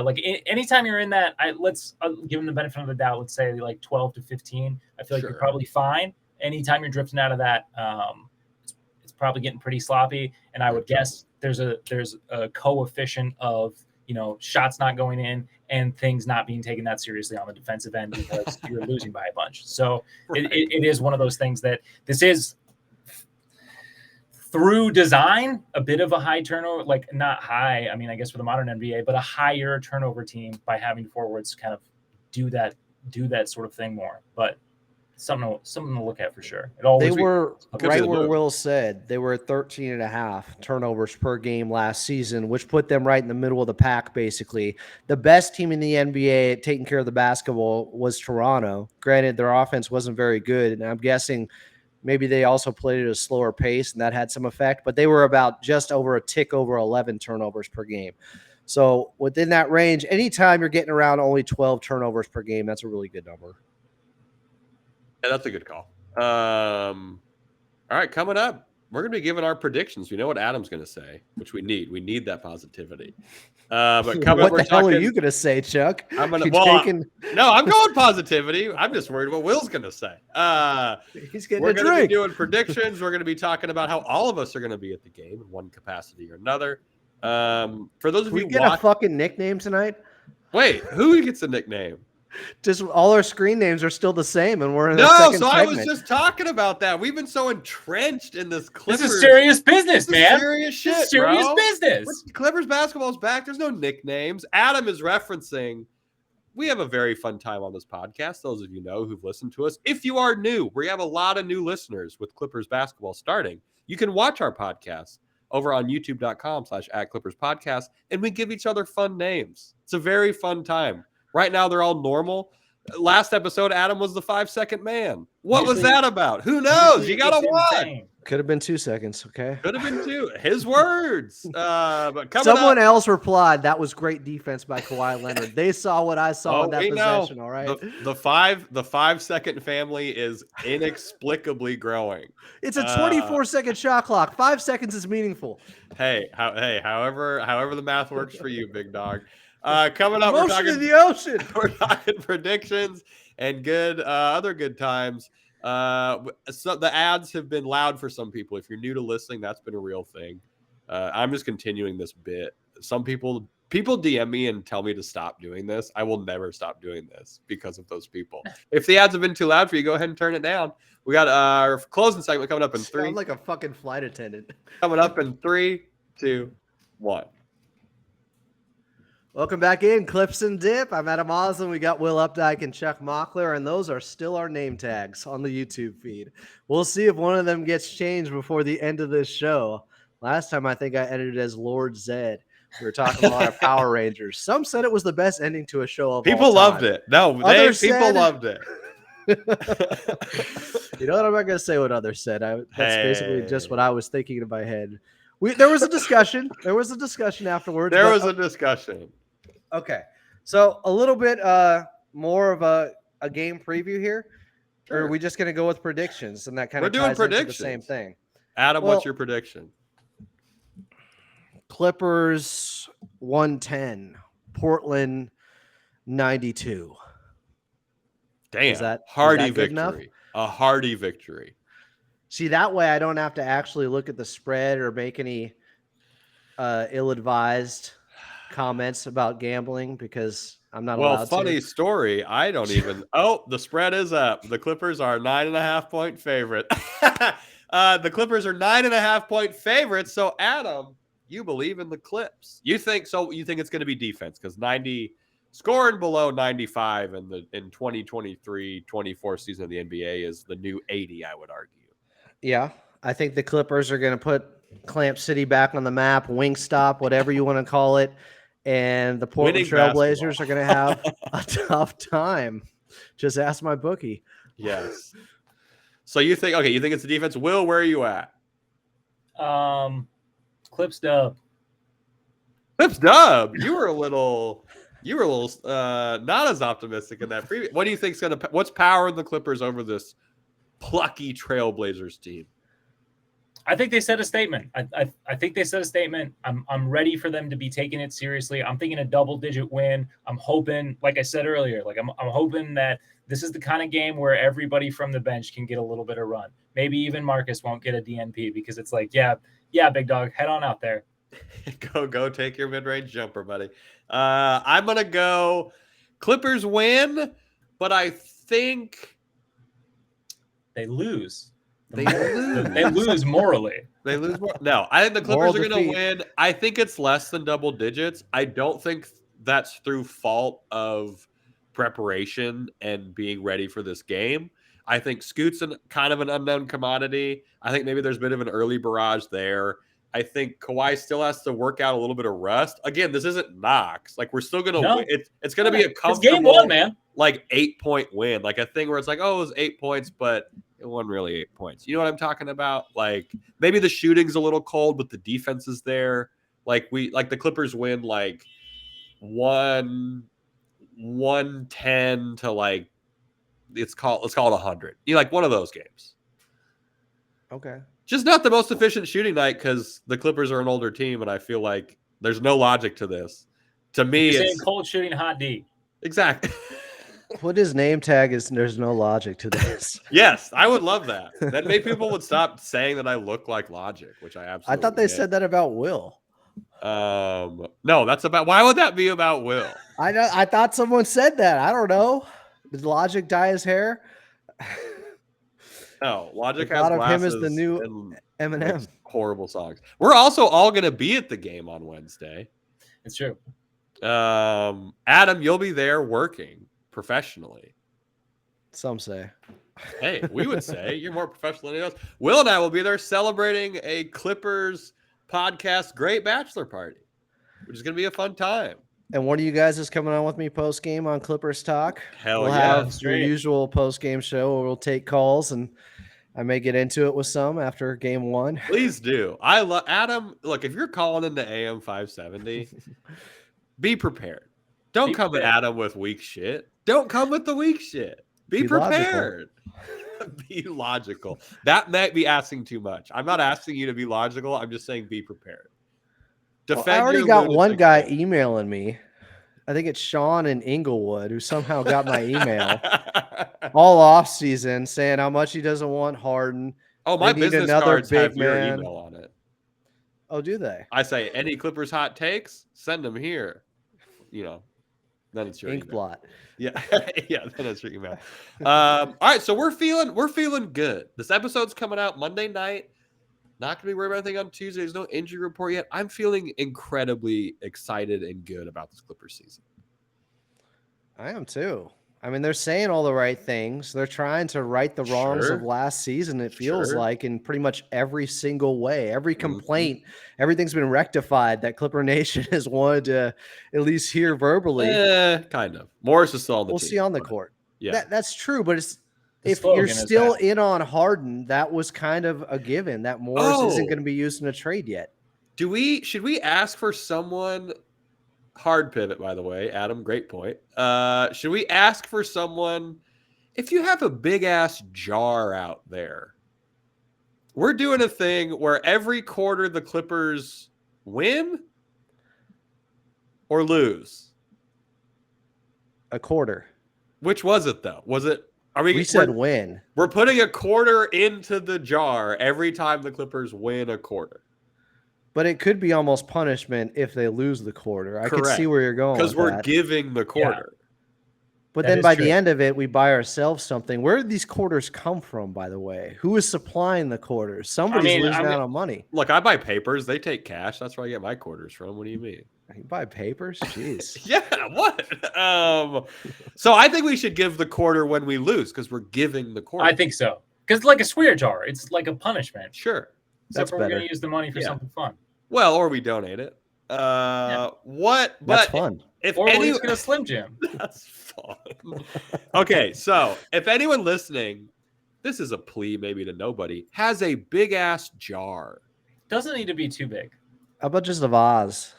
like anytime you're in that, I'll give them the benefit of the doubt. Let's say like 12 to 15. I feel like you're probably fine. Anytime you're drifting out of that, it's probably getting pretty sloppy. And I would guess there's a coefficient of shots not going in and things not being taken that seriously on the defensive end because you're losing by a bunch. So it is one of those things that this is through design, a bit of a high turnover, like not high. I mean, I guess for the modern NBA, but a higher turnover team by having forwards kind of do that sort of thing more. But something to look at for sure. They were right where Will said. They were at 13.5 turnovers per game last season, which put them right in the middle of the pack, basically. The best team in the NBA at taking care of the basketball was Toronto. Granted, their offense wasn't very good, and I'm guessing maybe they also played at a slower pace, and that had some effect, but they were about just over a tick over 11 turnovers per game. So within that range, anytime you're getting around only 12 turnovers per game, that's a really good number. Yeah, that's a good call. All right, coming up, we're going to be giving our predictions. We know what Adam's going to say, which we need. We need that positivity. But coming up, what the hell are you going to say, Chuck? I'm going to. No, I'm going positivity. I'm just worried what Will's going to say. He's getting we're a drink. We're going to be doing predictions. We're going to be talking about how all of us are going to be at the game in one capacity or another. For those of you who get a fucking nickname tonight? Wait, who gets a nickname? Just all our screen names are still the same, and we're in the second segment. I was just talking about that. We've been so entrenched in this Clippers. This is serious business, man. Serious shit, this is serious business. Clippers basketball's back. There's no nicknames. Adam is referencing. We have a very fun time on this podcast. Those of you know who've listened to us. If you are new, we have a lot of new listeners with Clippers basketball starting. You can watch our podcast over on youtube.com/@ClippersPodcast, and we give each other fun names. It's a very fun time. Right now, they're all normal. Last episode, Adam was the 5-second man. What was that about? Who knows? You got to watch. Could have been 2 seconds, okay? Could have been 2. His words. But someone else replied, that was great defense by Kawhi Leonard. They saw what I saw in that possession, all right? The 5-second family is inexplicably growing. It's a 24-second shot clock. 5 seconds is meaningful. However the math works for you, big dog. Coming up, we're talking in the ocean. We're talking predictions and good other good times. So the ads have been loud for some people. If you're new to listening, that's been a real thing. I'm just continuing this bit. Some people DM me and tell me to stop doing this. I will never stop doing this because of those people. If the ads have been too loud for you, go ahead and turn it down. We got our closing segment coming up in 3. I'm like a fucking flight attendant. Coming up in 3, 2, 1. Welcome back in, Clips and Dip. I'm Adam Osland. We got Will Updike and Chuck Mockler, and those are still our name tags on the YouTube feed. We'll see if one of them gets changed before the end of this show. Last time, I think I edited as Lord Zed. We were talking a lot of Power Rangers. Some said it was the best ending to a show of people all time. Loved it. No, people loved it. You know what? I'm not going to say what others said. That's basically just what I was thinking in my head. There was a discussion. There was a discussion afterwards. There was a discussion. Okay, so a little bit more of a game preview here. Sure. Or are we just going to go with predictions? And that kind of ties into the same thing. Adam, what's your prediction? Clippers 110, Portland 92. Damn, hearty victory. A hearty victory. See, that way I don't have to actually look at the spread or make any ill-advised comments about gambling because I'm not allowed to. Well, funny story. I don't even. The spread is up. The Clippers are 9.5-point favorite. The Clippers are 9.5-point favorites. So, Adam, you believe in the Clips. You think so? You think it's going to be defense because 90 scoring below 95 in the 2023-24 season of the NBA is the new 80. I would argue. Yeah, I think the Clippers are going to put Clamp City back on the map, Wingstop, whatever you want to call it. And the Portland Trailblazers are going to have a tough time. Just ask my bookie. Yes. So you think it's the defense. Will, where are you at? Clips dub. Clips dub. You were a little You were a little not as optimistic in that previous. What do you think's what's powering the Clippers over this plucky Trailblazers team? I think they set a statement. I think they set a statement. I'm ready for them to be taking it seriously. I'm thinking a double-digit win. I'm hoping, like I said earlier, I'm hoping that this is the kind of game where everybody from the bench can get a little bit of run. Maybe even Marcus won't get a DNP because it's like, yeah, big dog, head on out there. Go take your mid-range jumper, buddy. I'm gonna go Clippers win, but I think they lose. They lose. They lose morally. They lose more. No, I think the Clippers are going to win. I think it's less than double digits. I don't think that's through fault of preparation and being ready for this game. I think Scoot's kind of an unknown commodity. I think maybe there's a bit of an early barrage there. I think Kawhi still has to work out a little bit of rust. Again, this isn't Knox. Like, we're still going to win. It's going to be a comfortable game one, man. Like 8-point win. Like a thing where it's like, oh, it was 8 points, but it wasn't really 8 points. You know what I'm talking about? Like, maybe the shooting's a little cold, but the defense is there. Like the Clippers win like 110 to like let's call it 100. You like one of those games. Okay. Just not the most efficient shooting night because the Clippers are an older team, and I feel like there's no logic to this. To me, it's cold shooting hot D. Exactly. Put his name tag is there's no logic to this. Yes, I would love that. Then maybe people would stop saying that I look like Logic, which I absolutely I thought they said that about Will. No, that's about. Why would that be about Will? I thought someone said that. I don't know. Did Logic dye his hair? No, Logic I has thought of glasses him as the new Eminem. Horrible songs. We're also all going to be at the game on Wednesday. It's true. Adam, you'll be there working professionally. Some say. Hey, we would say you're more professional than anyone else. Will and I will be there celebrating a Clippers podcast great bachelor party, which is going to be a fun time. And one of you guys is coming on with me post game on Clippers Talk. We'll have your usual post game show where we'll take calls, and I may get into it with some after game one. Please do. I love Adam. Look, if you're calling into AM 570, be prepared. Don't come at Adam with weak shit. Don't come with the weak shit. Be prepared. Be logical. That might be asking too much. I'm not asking you to be logical. I'm just saying be prepared. I already got one guy emailing me. I think it's Sean in Inglewood who somehow got my email all off season saying how much he doesn't want Harden. Oh, my business cards have your email on it. Oh, do they? I say any Clippers hot takes, send them here. You know, then it's your ink blot. Yeah, yeah, then it's your email. All right, so we're feeling good. This episode's coming out Monday night. Not going to be worried about anything on Tuesday. There's no injury report yet. I'm feeling incredibly excited and good about this Clippers season. I am too. I mean, they're saying all the right things. They're trying to right the wrongs of last season, it feels like, in pretty much every single way. Every complaint, everything's been rectified that Clipper Nation has wanted to at least hear verbally. Kind of. Morris is still on the team. We'll see on the court. Yeah. That's true, but it's if you're still in on Harden, that was kind of a given that Morris isn't going to be used in a trade yet. Should we ask for someone? Hard pivot, by the way, Adam. Great point. Should we ask for someone? If you have a big ass jar out there, we're doing a thing where every quarter the Clippers win or lose. A quarter. Which was it though? Was it? We said win. We're putting a quarter into the jar every time the Clippers win a quarter. But it could be almost punishment if they lose the quarter. I could see where you're going. Because we're giving the quarter. Yeah. But then by the end of it, we buy ourselves something. Where did these quarters come from, by the way? Who is supplying the quarters? Somebody's losing out on money. Look, I buy papers. They take cash. That's where I get my quarters from. What do you mean? You buy papers? Jeez. Yeah, what? So I think we should give the quarter when we lose because we're giving the quarter. I think so. Because it's like a swear jar. It's like a punishment. Sure. Except we're going to use the money for something fun. Well, or we donate it. What? But that's fun. Or we're just going to Slim Jim. That's fun. Okay, so if anyone listening, this is a plea maybe to nobody, has a big ass jar. Doesn't need to be too big. How about just a vase?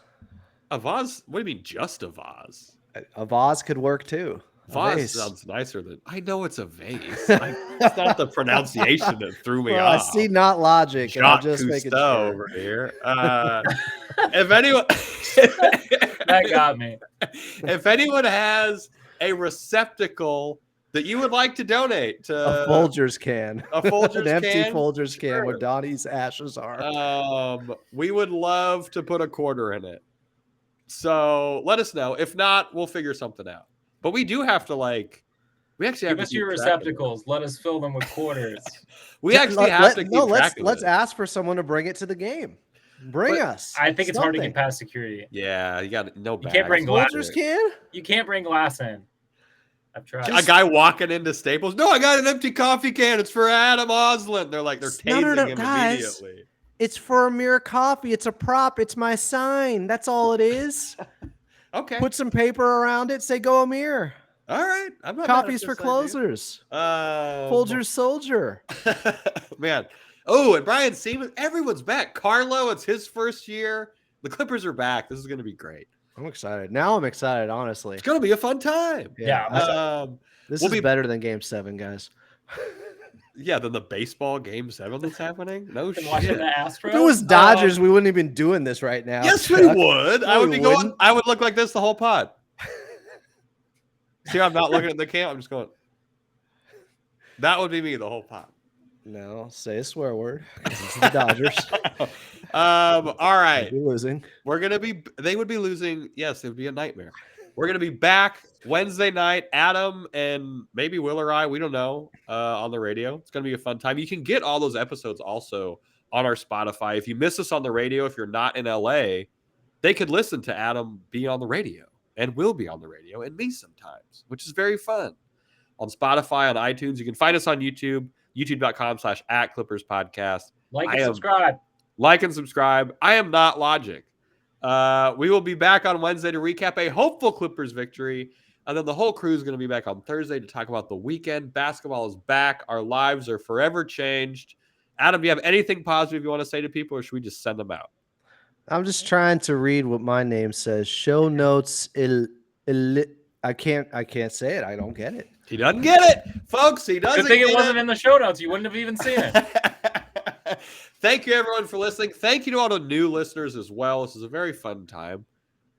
A vase? What do you mean just a vase? A vase could work too. A Vase vase. sounds nicer than I know it's a vase. It's not the pronunciation that threw me Well, I off. see not logic, and I'm Jacques just making Cousteau sure. over here. If anyone, That got me. if anyone has a receptacle that you would like to donate to A Folgers can. a Folgers An empty can, Folgers can where sure. Donnie's ashes are. We would love to put a quarter in it. So let us know. If not, we'll figure something out. But we do have to we actually have Give to us your keep track of it. receptacles. Let us fill them with quarters. We actually have to keep track of let's it. ask for someone to bring it to the game. Bring But us. I think it's hard to something. get past security. Yeah, you got no You bags. can't bring glass. Folgers can? You can't bring glass in. I've tried. A guy walking into Staples. No, I got an empty coffee can. It's for Adam Osland. They're tasing No, him guys. immediately. It's for Amir Coffee. It's a prop. It's my sign. That's all it is. Okay. Put some paper around it. Say go Amir. All right. I'm not Coffee's for closers. Folgers soldier. Man. Oh, and Brian Seaman. Everyone's back. Carlo, it's his first year. The Clippers are back. This is going to be great. I'm excited. Now I'm excited, honestly. It's going to be a fun time. Yeah. This we'll is be better than Game 7, guys. Yeah, than the baseball Game 7 that's happening. No Been watching shit. the Astros. If it was Dodgers, we wouldn't even be doing this right now. Yes, Chuck. we would. No, I would we be going. wouldn't. I would look like this the whole pod. See, I'm not looking at the cam. I'm just going. That would be me the whole pod. No, say a swear word. 'Cause it's the Dodgers. All right. We're losing. We're gonna be. They would be losing. Yes, it would be a nightmare. We're gonna be back Wednesday night. Adam and maybe Will or I. We don't know. On the radio. It's gonna be a fun time. You can get all those episodes also on our Spotify. If you miss us on the radio, if you're not in LA, they could listen to Adam be on the radio and will be on the radio and me sometimes, which is very fun. On Spotify, on iTunes, you can find us on YouTube. YouTube.com/@ClippersPodcast. Like and subscribe. Like and subscribe. I am not Logic. We will be back on Wednesday to recap a hopeful Clippers victory. And then the whole crew is going to be back on Thursday to talk about the weekend. Basketball is back. Our lives are forever changed. Adam, do you have anything positive you want to say to people, or should we just send them out? I'm just trying to read what my name says. Show notes. I can't say it. I don't get it. He doesn't get it, folks. He doesn't. Good thing it wasn't in the show notes. You wouldn't have even seen it. Thank you, everyone, for listening. Thank you to all the new listeners as well. This is a very fun time.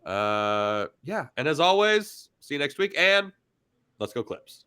Yeah. And as always, see you next week. And let's go Clips.